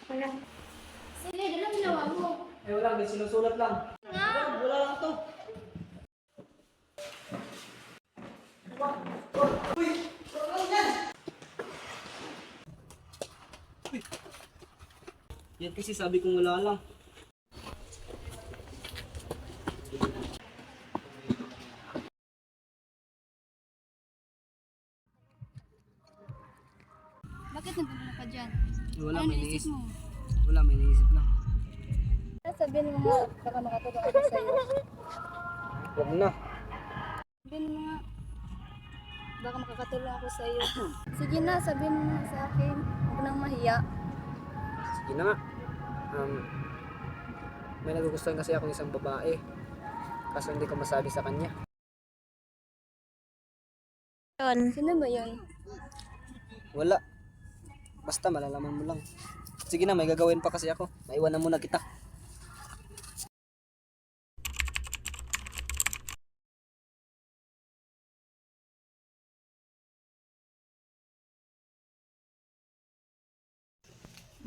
Sige, dalang ginawa mo. Eh wala, may sinusulat lang. Nga! Wala lang to. Uy! Wala yan! Uy! Yan kasi sabi kong wala lang. Bakit nagulong ka dyan? Wala, Ano may naisip naisip. mo? Wala, may naisip lang. Sabihin mo nga, baka makatulong ako sa'yo. Huwag na. Sabihin mo nga, baka makakatulong ako sa'yo. Sige na, sabihin mo nga sa akin. Huwag nang mahiya. Sige na nga. May nagugustuhan kasi akong isang babae. Kaso hindi ko masabi sa kanya. Sino ba yun? Wala. Basta malalaman mo lang. Sige na, may gagawin pa kasi ako. Maiwanan muna kita.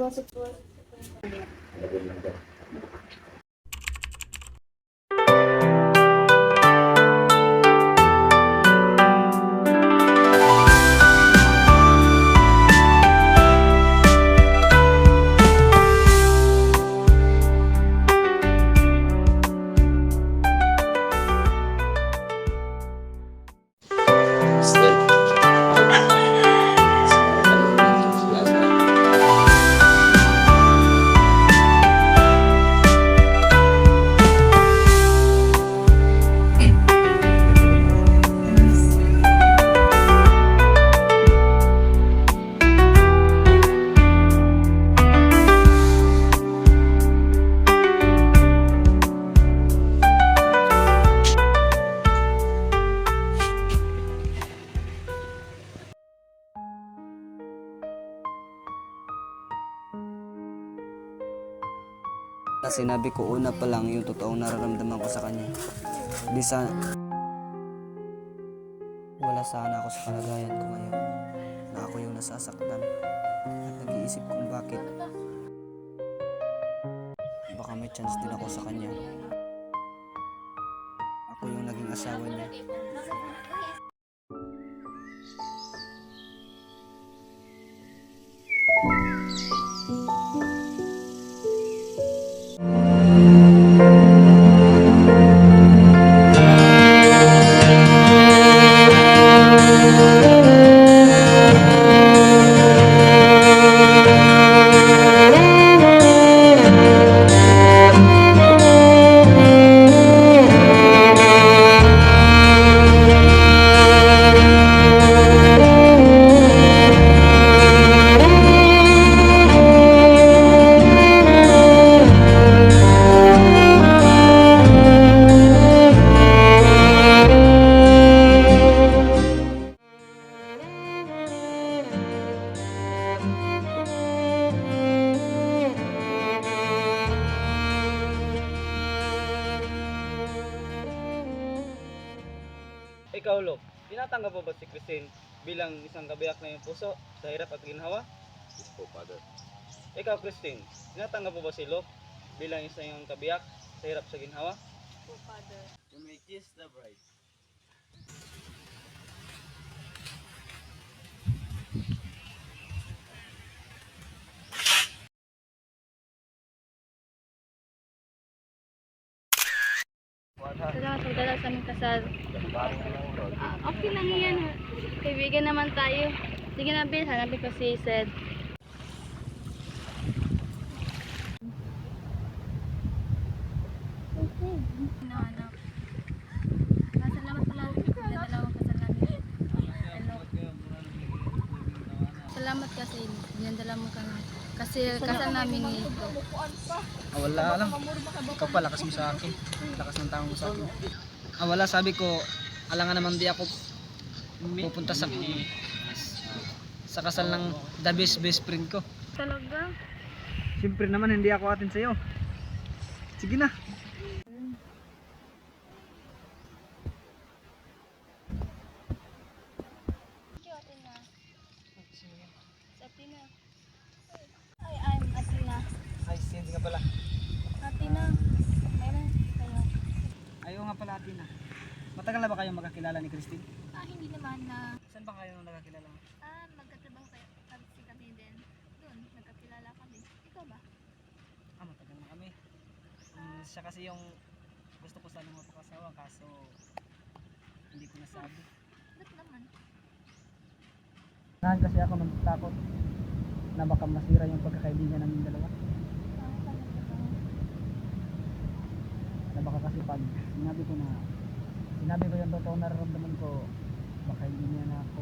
Gossip boy. Sinabi ko una pa lang yung totoong nararamdaman ko sa kanya. Di sana... Wala sana ako sa kalagayan ko ngayon. Na ako yung nasasaktan. At nag-iisip kung bakit. Baka may chance din ako sa kanya. Ako yung naging asawa niya. Ikaw, Lok, tinatanggap mo ba si Christine bilang isang kabiyak na iyong puso sa hirap at ginhawa? Yes po, Father. Ikaw, Christine, tinatanggap mo ba si Lok bilang isang iyong kabiyak sa hirap sa ginhawa? Po, Father. You may kiss the bride. Salamat pagdala sa aming kasal. Okay lang yan. Kaibigan naman tayo. Sige na, Bill. Hanapin ko si Sed. Hinahanap. Salamat pala. Dalawang kasal namin. Hello. Salamat kasi dinadala mo kami. Kasi kasal namin ito. Wala lang. Ikaw pa, lakas mo sa akin. Lakas ng tao mo sa akin. Wala, sabi ko, alangan naman di ako pupunta sa kasal ng the best friend ko. Talaga? Siyempre naman, hindi ako atin sa'yo. Sige na. Thank you, Athena. Sa Athena. Hi, I'm Athena. Ay, Cindy nga pala. Ate na. Meron kayo. Ayaw nga pala Atina. Matagal na ba kayong magkakilala ni Christine? Hindi naman na. Saan ba kayo nagkakilala? Magkatrabaho kayo kasi kami din. Doon, nagkakilala kami. Ikaw ba? Matagal na kami. Siya kasi yung gusto ko sana magpakasawa kaso hindi ko nasabi. Ba't naman? Nahan kasi ako ng takot na baka masira yung pagkakaibigan namin dalawa. Na baka kasi pag sinabi ko yung totoo nararamdaman ko, baka hindi niya na ako.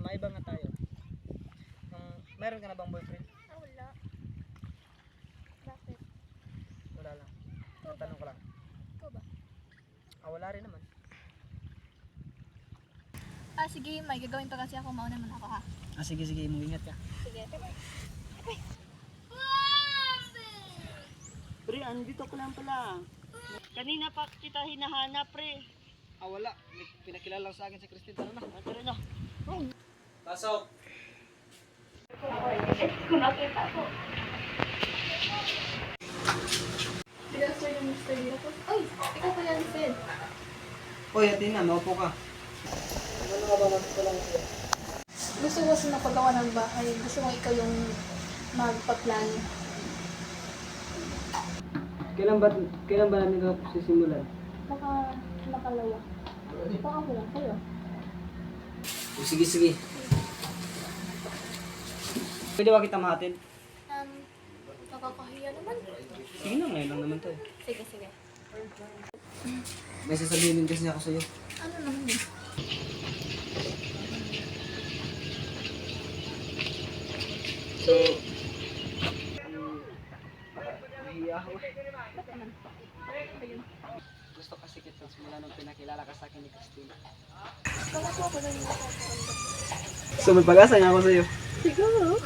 Maiba nga tayo. Meron ka na bang boyfriend? Wala. Bakit? Wala lang. Tanong ko lang. Ikaw ba? Wala rin naman. Sige, may gagawin pa kasi ako. Mauna muna ako ha. Sige, mag-ingat ka. Sige. Pre, andito ko lang pala. Kanina pa kita hinahanap, pre. Wala. May pinakilala lang sa akin si Christine. Tara na. Tara na. Pasok. Sila sir yung Mr. Dito. Ay! Ikaw pala yung Sid. Hoy, Atina, maupo ka. Ano nga ba magpalang sa'yo? Gusto ko sa napagawa ng bahay. Gusto ko ikaw yung magpa-plano. Kailan ba namin ito sisimulan? Baka makalawa. Baka ako lang kayo. Sige. Pwede ba kita mahatid? Nakakahiya naman. Sige na, ngayon lang naman to eh. Sige. May sasabihin kasi ako sa'yo. Ano naman yun? So, nahiya ako. Ba't naman? Ano yun? Gusto kasi kita simula nung pinakilala ka sa akin ni Christine. Baka po ako lang yung nakakaramdam. So, may pag-asa niya ako sa'yo. Siguro.